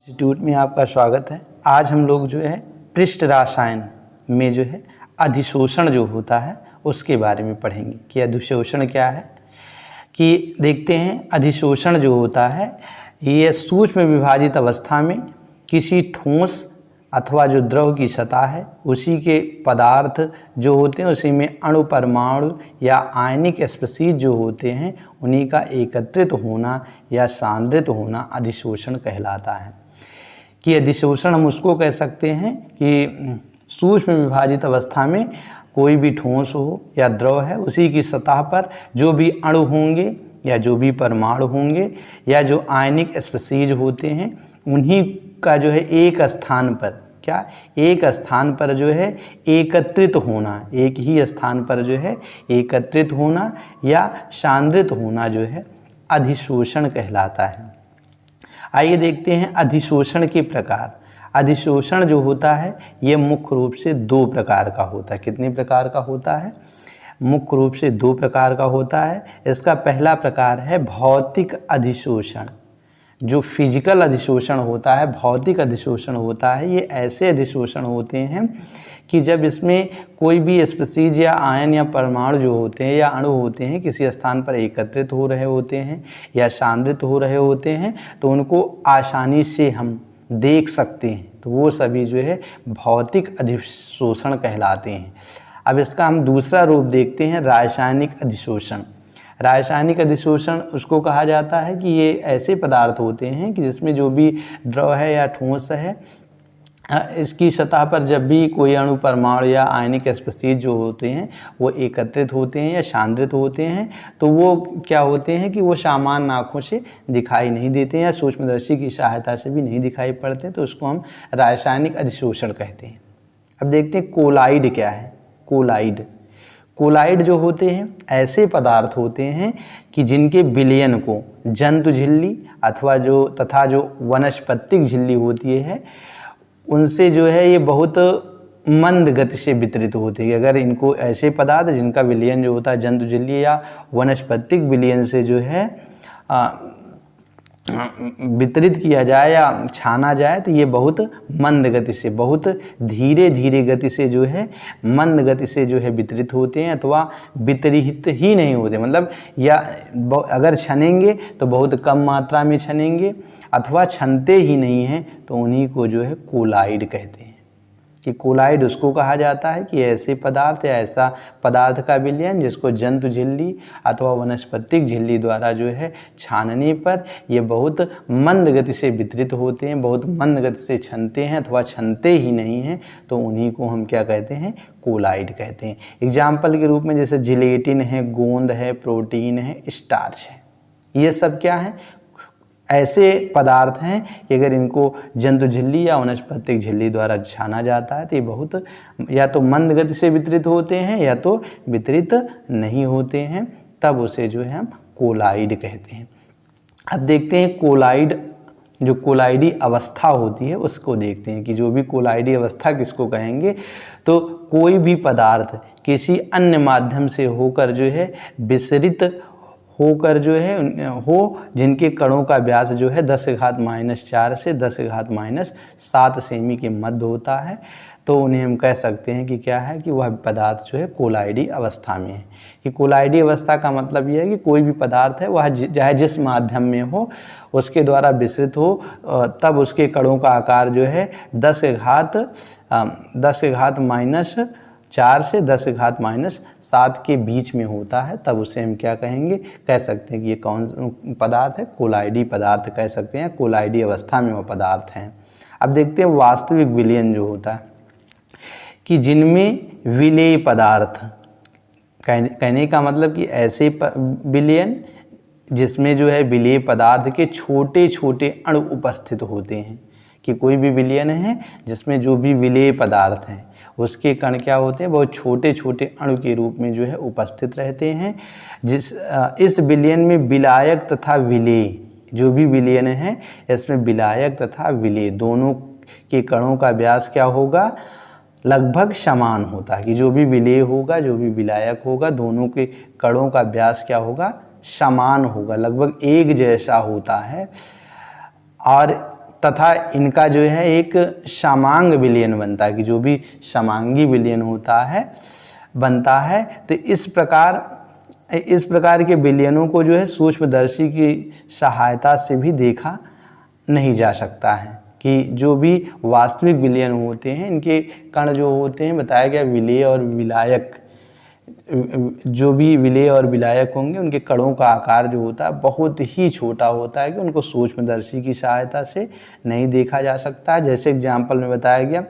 Institute में आपका स्वागत है। आज हम लोग जो है पृष्ठ रसायन में जो है अधिशोषण जो होता है उसके बारे में पढ़ेंगे कि अधिशोषण क्या है। कि देखते हैं अधिशोषण जो होता है ये सूक्ष्म विभाजित अवस्था में किसी ठोस अथवा जो द्रव की सतह है उसी के पदार्थ जो होते हैं उसी में अणु परमाणु या आयनिक स्पीशीज जो होते हैं उन्हीं का एकत्रित होना या सांद्रित होना अधिशोषण कहलाता है। कि अधिशोषण हम उसको कह सकते हैं कि सूक्ष्म विभाजित अवस्था में कोई भी ठोस हो या द्रव है उसी की सतह पर जो भी अणु होंगे या जो भी परमाणु होंगे या जो आयनिक स्पीशीज होते हैं उन्हीं का जो है एक स्थान पर एक स्थान पर जो है एकत्रित होना, एक ही स्थान पर जो है एकत्रित होना या सांद्रित होना जो है अधिशोषण कहलाता है। आइए देखते हैं अधिशोषण के प्रकार। अधिशोषण जो होता है ये मुख्य रूप से दो प्रकार का होता है। कितने प्रकार का होता है? मुख्य रूप से दो प्रकार का होता है। इसका पहला प्रकार है भौतिक अधिशोषण। जो फिजिकल अधिशोषण होता है, भौतिक अधिशोषण होता है, ये ऐसे अधिशोषण होते हैं कि जब इसमें कोई भी स्पीशीज या आयन या परमाणु जो होते हैं या अणु होते हैं किसी स्थान पर एकत्रित हो रहे होते हैं या सांद्रित हो रहे होते हैं तो उनको आसानी से हम देख सकते हैं, तो वो सभी जो है भौतिक अधिशोषण कहलाते हैं। अब इसका हम दूसरा रूप देखते हैं रासायनिक अधिशोषण। रासायनिक अधिशोषण उसको कहा जाता है कि ये ऐसे पदार्थ होते हैं कि जिसमें जो भी द्रव है या ठोस है इसकी सतह पर जब भी कोई अणु परमाणु या आयनिक स्पीशीज जो होते हैं वो एकत्रित होते हैं या सांद्रित होते हैं तो वो क्या होते हैं कि वो सामान्य आँखों से दिखाई नहीं देते हैं या सूक्ष्मदर्शी की सहायता से भी नहीं दिखाई पड़ते, तो उसको हम रासायनिक अधिशोषण कहते हैं। अब देखते हैं कोलाइड क्या है। कोलाइड जो होते हैं ऐसे पदार्थ होते हैं कि जिनके विलयन को जंतु झिल्ली अथवा जो वनस्पतिक झिल्ली होती है उनसे जो है ये बहुत मंद गति से वितरित होती है। अगर इनको ऐसे पदार्थ जिनका विलयन जो होता है जंतु झिल्ली या वनस्पतिक विलयन से जो है वितरित किया जाए या छाना जाए तो ये बहुत मंद गति से, बहुत धीरे धीरे गति से जो है मंद गति से जो है वितरित होते हैं अथवा वितरित ही नहीं होते, मतलब या अगर छनेंगे तो बहुत कम मात्रा में छनेंगे अथवा छनते ही नहीं हैं, तो उन्हीं को जो है कोलाइड कहते हैं। कि कोलाइड उसको कहा जाता है कि ऐसे पदार्थ या ऐसा पदार्थ का विलयन जिसको जंतु झिल्ली अथवा वनस्पतिक झिल्ली द्वारा जो है छानने पर ये बहुत मंद गति से वितरित होते हैं, बहुत मंद गति से छनते हैं अथवा छनते ही नहीं हैं, तो उन्हीं को हम क्या कहते हैं? कोलाइड कहते हैं। एग्जाम्पल के रूप में जैसे जिलेटिन है, गोंद है, प्रोटीन है, स्टार्च है, ये सब क्या है? ऐसे पदार्थ हैं कि अगर इनको जंतु झिल्ली या वनस्पतिक झिल्ली द्वारा छाना जाता है तो ये बहुत या तो मंद गति से वितरित होते हैं या तो वितरित नहीं होते हैं, तब उसे जो है हम कोलाइड कहते हैं। अब देखते हैं कोलाइड, जो कोलाइडी अवस्था होती है उसको देखते हैं कि जो भी कोलाइडी अवस्था किसको कहेंगे, तो कोई भी पदार्थ किसी अन्य माध्यम से होकर जो है विसरित होकर जो है जिनके कणों का व्यास जो है 10⁻⁴ से 10⁻⁷ सेमी के मध्य होता है, तो उन्हें हम कह सकते हैं कि क्या है कि वह पदार्थ जो है कोलाइडी अवस्था में है। कि कोलाइडी अवस्था का मतलब यह है कि कोई भी पदार्थ है वह चाहे जिस माध्यम में हो उसके द्वारा विसरित हो तब उसके कणों का आकार जो है 10⁻⁴ से 10⁻⁷ के बीच में होता है, तब उसे हम क्या कहेंगे? कह सकते हैं कि ये कौन पदार्थ है? कोलाइडी पदार्थ कह सकते हैं, कोलाइडी अवस्था में वह पदार्थ हैं। अब देखते हैं वास्तविक विलयन जो होता है कि जिनमें विलेय पदार्थ, कहने का मतलब कि ऐसे विलयन जिसमें जो है विलेय पदार्थ के छोटे छोटे अणु उपस्थित होते हैं। कि कोई भी विलयन है जिसमें जो भी विलेय पदार्थ हैं उसके कण क्या होते हैं? बहुत छोटे छोटे अणु के रूप में जो है उपस्थित रहते हैं। इस विलयन में विलायक तथा विलेय, जो भी विलयन है इसमें विलायक तथा विलेय दोनों के कणों का व्यास क्या होगा? लगभग समान होता है। कि जो भी विलेय होगा, जो भी विलायक होगा, दोनों के कणों का व्यास क्या होगा? समान होगा, लगभग एक जैसा होता है। और तथा इनका जो है एक समांग विलयन बनता है, कि जो भी समांगी विलयन होता है बनता है। तो इस प्रकार के विलयनों को जो है सूक्ष्मदर्शी की सहायता से भी देखा नहीं जा सकता है, कि जो भी वास्तविक विलयन होते हैं इनके कण जो होते हैं, बताया गया विलेय और विलायक, जो भी विलेय और विलायक होंगे उनके कणों का आकार जो होता है बहुत ही छोटा होता है, कि उनको सूक्ष्मदर्शी की सहायता से नहीं देखा जा सकता है। जैसे एग्जाम्पल में बताया गया,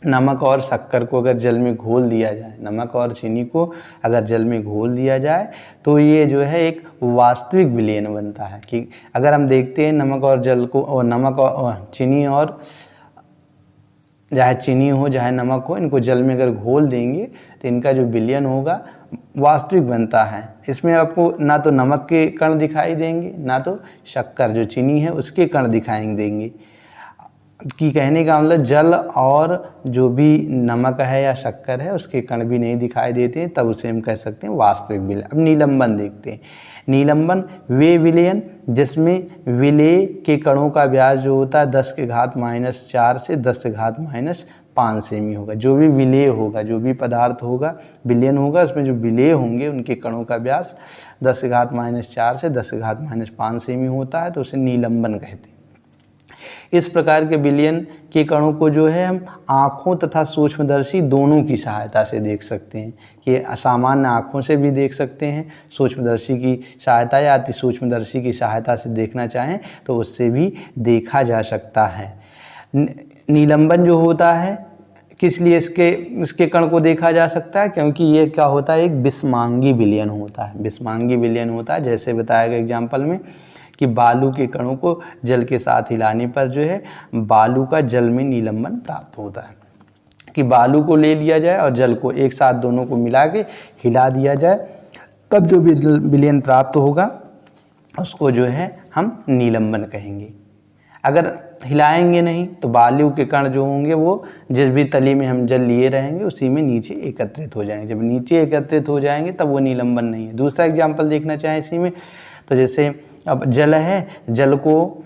नमक और शक्कर को अगर जल में घोल दिया जाए, नमक और चीनी को अगर जल में घोल दिया जाए तो ये जो है एक वास्तविक विलयन बनता है। कि अगर हम देखते हैं नमक और जल को, और नमक और चीनी, और चाहे चीनी हो चाहे नमक हो, इनको जल में अगर घोल देंगे तो इनका जो विलयन होगा वास्तविक बनता है। इसमें आपको ना तो नमक के कण दिखाई देंगे, ना तो शक्कर जो चीनी है उसके कण दिखाई देंगे। कि कहने का मतलब जल और जो भी नमक है या शक्कर है उसके कण भी नहीं दिखाई देते हैं, तब उसे हम कह सकते हैं वास्तविक विलयन। अब नीलंबन देखते हैं। नीलंबन वे विलयन जिसमें विलेय के कणों का व्यास जो होता है 10⁻⁴ से 10⁻⁵ सेमी होगा। जो भी विलेय होगा, जो भी पदार्थ होगा, विलयन होगा, उसमें जो विलेय होंगे उनके कणों का व्यास 10⁻⁴ से 10⁻⁵ सेमी होता है, तो उसे नीलंबन कहते हैं। इस प्रकार के विलयन के कणों को जो है हम आँखों तथा सूक्ष्मदर्शी दोनों की सहायता से देख सकते हैं, कि सामान्य आँखों से भी देख सकते हैं, सूक्ष्मदर्शी की सहायता या अति सूक्ष्मदर्शी की सहायता से देखना चाहें तो उससे भी देखा जा सकता है। नीलंबन जो होता है किस लिए इसके कण को देखा जा सकता है, क्योंकि ये क्या होता है, एक विषमांगी विलयन होता है। विषमांगी विलयन होता है, जैसे बताया गया एग्जाम्पल में कि बालू के कणों को जल के साथ हिलाने पर जो है बालू का जल में नीलंबन प्राप्त होता है। कि बालू को ले लिया जाए और जल को एक साथ दोनों को मिला के हिला दिया जाए, तब जो विलयन प्राप्त होगा उसको जो है हम नीलंबन कहेंगे। अगर हिलाएंगे नहीं तो बालू के कण जो होंगे वो जिस भी तली में हम जल लिए रहेंगे उसी में नीचे एकत्रित हो जाएंगे। जब नीचे एकत्रित हो जाएंगे तब वो नीलंबन नहीं है। दूसरा एग्जाम्पल देखना चाहें इसी में, तो जैसे अब जल है, जल को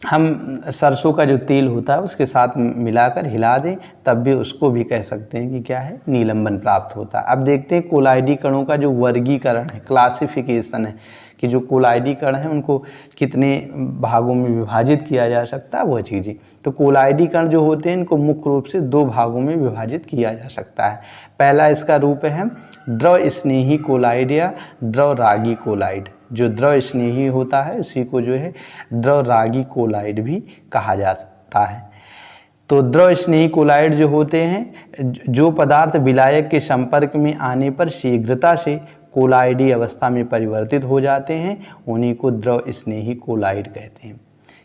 हम सरसों का जो तेल होता है उसके साथ मिलाकर हिला दें, तब भी उसको भी कह सकते हैं कि क्या है, नीलंबन प्राप्त होता है। अब देखते हैं कोलाइडी कणों का जो वर्गीकरण है, क्लासिफिकेशन है, कि जो कोलाइडी कण हैं उनको कितने भागों में विभाजित किया जा सकता है, वह चीज़ें। तो कोलाइडी कण जो होते हैं इनको मुख्य रूप से 2 भागों में विभाजित किया जा सकता है। पहला इसका रूप है द्रव स्नेही कोलाइड या द्रव रागी कोलाइड। जो द्रव स्नेही होता है उसी को जो है द्रव रागी कोलाइड भी कहा जा सकता है। तो द्रव स्नेही कोलाइड जो होते हैं, जो पदार्थ विलायक के संपर्क में आने पर शीघ्रता से कोलाइडी अवस्था में परिवर्तित हो जाते हैं, उन्हीं को द्रव स्नेही कोलाइड कहते हैं।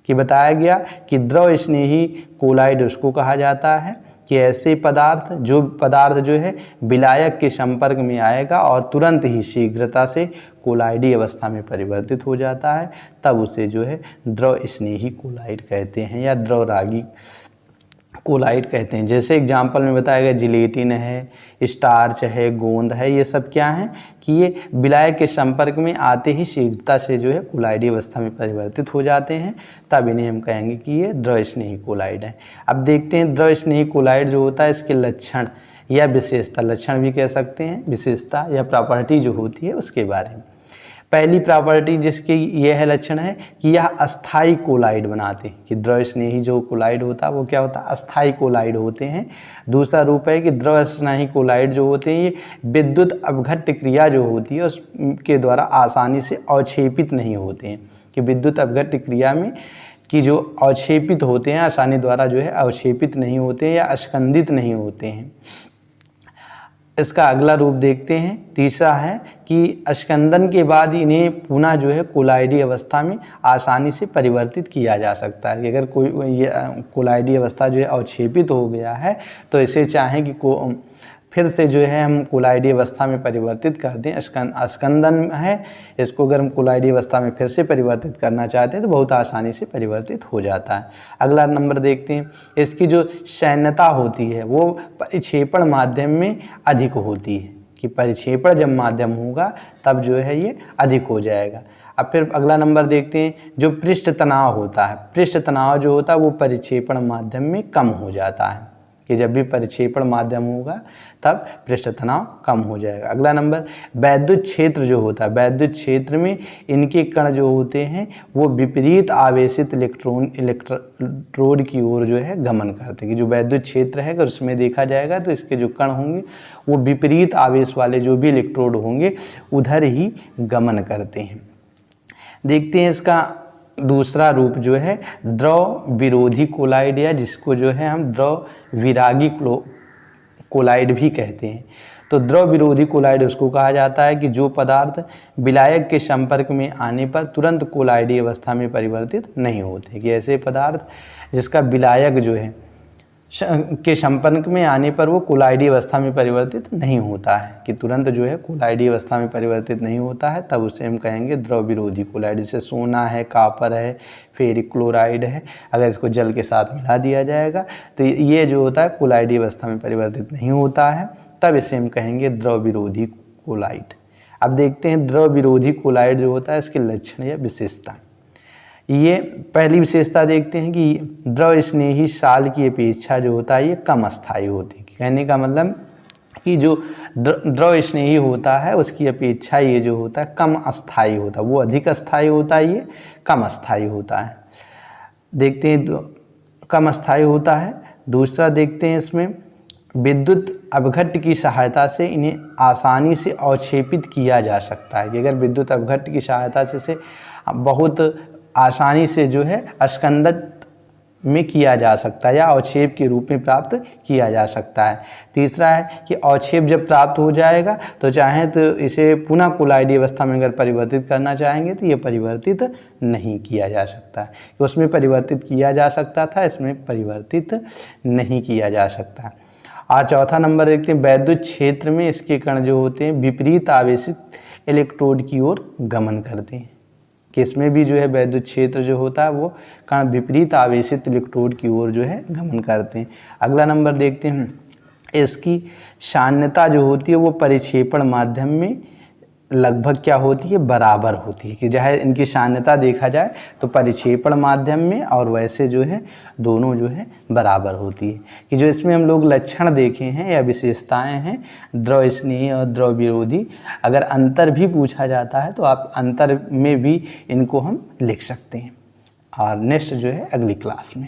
कि बताया गया कि द्रव स्नेही कोलाइड उसको कहा जाता है कि ऐसे पदार्थ जो है विलायक के संपर्क में आएगा और तुरंत ही शीघ्रता से कोलाइडी अवस्था में परिवर्तित हो जाता है, तब उसे जो है द्रव स्नेही कोलाइड कहते हैं या द्रव रागी कोलाइड कहते हैं। जैसे एग्जाम्पल में बताया गया जिलेटिन है, स्टार्च है, गोंद है, ये सब क्या हैं कि ये विलायक के संपर्क में आते ही शीघ्रता से जो है कोलाइडी अवस्था में परिवर्तित हो जाते हैं, तब इन्हें हम कहेंगे कि ये द्रव स्नेही कोलाइड है। अब देखते हैं द्रव स्नेही कोलाइड जो होता है इसके लक्षण या विशेषता, लक्षण भी कह सकते हैं, विशेषता या प्रॉपर्टी जो होती है उसके बारे में। पहली प्रॉपर्टी जिसकी यह लक्षण है कि यह अस्थाई कोलाइड बनाते हैं, कि द्रव स्नेही जो कोलाइड होता है वो क्या होता है, अस्थाई कोलाइड होते हैं। दूसरा रूप है कि द्रव स्नेही कोलाइड जो होते हैं ये विद्युत अपघट्य क्रिया जो होती है उसके द्वारा आसानी से अवक्षेपित नहीं होते हैं, कि विद्युत अपघट्य क्रिया में कि जो अवक्षेपित होते हैं आसानी द्वारा जो है अवक्षेपित नहीं होते हैं या अस्कंदित नहीं होते हैं। इसका अगला रूप देखते हैं। तीसरा है कि अस्कंदन के बाद इन्हें पुनः जो है कोलाइडी अवस्था में आसानी से परिवर्तित किया जा सकता है। कि अगर कोई ये कोलाइडी अवस्था जो है अवक्षेपित हो गया है तो इसे चाहें कि फिर से जो है हम कोलाइडी अवस्था में परिवर्तित कर दें। अस्कंदन है, इसको अगर हम कोलाइडी अवस्था में फिर से परिवर्तित करना चाहते हैं तो बहुत आसानी से परिवर्तित हो जाता है। अगला नंबर देखते हैं, इसकी जो शैन्यता होती है वो परिक्षेपण माध्यम में अधिक होती है, कि परिक्षेपण जब माध्यम होगा तब जो है ये अधिक हो जाएगा। अब फिर अगला नंबर देखते हैं, जो पृष्ठ तनाव होता है, पृष्ठ तनाव जो होता है वो परिक्षेपण माध्यम में कम हो जाता है, कि जब भी परिक्षेपण माध्यम होगा तब पृष्ठ तनाव कम हो जाएगा। अगला नंबर, वैद्युत क्षेत्र जो होता है, वैद्युत क्षेत्र में इनके कण जो होते हैं वो विपरीत आवेशित इलेक्ट्रोड की ओर जो है गमन करते हैं, कि जो वैद्युत क्षेत्र है अगर उसमें देखा जाएगा तो इसके जो कण होंगे वो विपरीत आवेश वाले जो भी इलेक्ट्रोड होंगे उधर ही गमन करते हैं। देखते हैं इसका दूसरा रूप जो है द्रव विरोधी कोलाइड, या जिसको जो है हम द्रव विरागी कोलाइड भी कहते हैं। तो द्रव विरोधी कोलाइड उसको कहा जाता है कि जो पदार्थ विलायक के संपर्क में आने पर तुरंत कोलाइडी अवस्था में परिवर्तित नहीं होते, कि ऐसे पदार्थ जिसका विलायक जो है के संपर्क में आने पर वो कोलाइडी अवस्था में परिवर्तित नहीं होता है, कि तुरंत जो है कोलाइडी अवस्था में परिवर्तित नहीं होता है, तब उसे हम कहेंगे द्रव विरोधी कोलाइड। जैसे सोना है, कापर है, फेरिक क्लोराइड है, अगर इसको जल के साथ मिला दिया जाएगा तो ये जो होता है कोलाइडी अवस्था में परिवर्तित नहीं होता है, तब इसे हम कहेंगे द्रव विरोधी कोलाइड। अब देखते हैं द्रव विरोधी कोलाइड जो होता है इसके लक्षण या विशेषता। ये पहली विशेषता देखते हैं कि द्रव स्नेही साल की अपेक्षा जो होता है ये कम अस्थायी होती है। कहने का मतलब कि जो द्रव स्नेही होता है उसकी अपेक्षा ये जो होता है कम अस्थायी होता है, वो अधिक अस्थायी होता है, ये कम अस्थायी होता है। देखते हैं कम अस्थायी होता है। दूसरा देखते हैं इसमें विद्युत अपघट्ट की सहायता से इन्हें आसानी से अवक्षेपित किया जा सकता है, कि अगर विद्युत अपघट्ट की सहायता से बहुत आसानी से जो है अस्कंदत में किया जा सकता है या अवक्षेप के रूप में प्राप्त किया जा सकता है। तीसरा है कि अवक्षेप जब प्राप्त हो जाएगा तो चाहे तो इसे पुनः कोलाइडी अवस्था में अगर परिवर्तित करना चाहेंगे तो ये परिवर्तित नहीं किया जा सकता है, कि उसमें परिवर्तित किया जा सकता था, इसमें परिवर्तित नहीं किया जा सकता। और चौथा नंबर देखते हैं, वैद्युत क्षेत्र में इसके कण जो होते हैं विपरीत आवेशित इलेक्ट्रोड की ओर गमन करते हैं, कि इसमें भी जो है वैद्युत क्षेत्र जो होता है वो कण विपरीत आवेशित इलेक्ट्रोड की ओर जो है गमन करते हैं। अगला नंबर देखते हैं, इसकी सान्यता जो होती है वो परिक्षेपण माध्यम में लगभग क्या होती है, बराबर होती है, कि चाहे इनकी सान्यता देखा जाए तो परिक्षेपण माध्यम में और वैसे जो है दोनों जो है बराबर होती है। कि जो इसमें हम लोग लक्षण देखे हैं या विशेषताएं हैं द्रव स्नेही और द्रव विरोधी, अगर अंतर भी पूछा जाता है तो आप अंतर में भी इनको हम लिख सकते हैं। और नेक्स्ट जो है अगली क्लास में।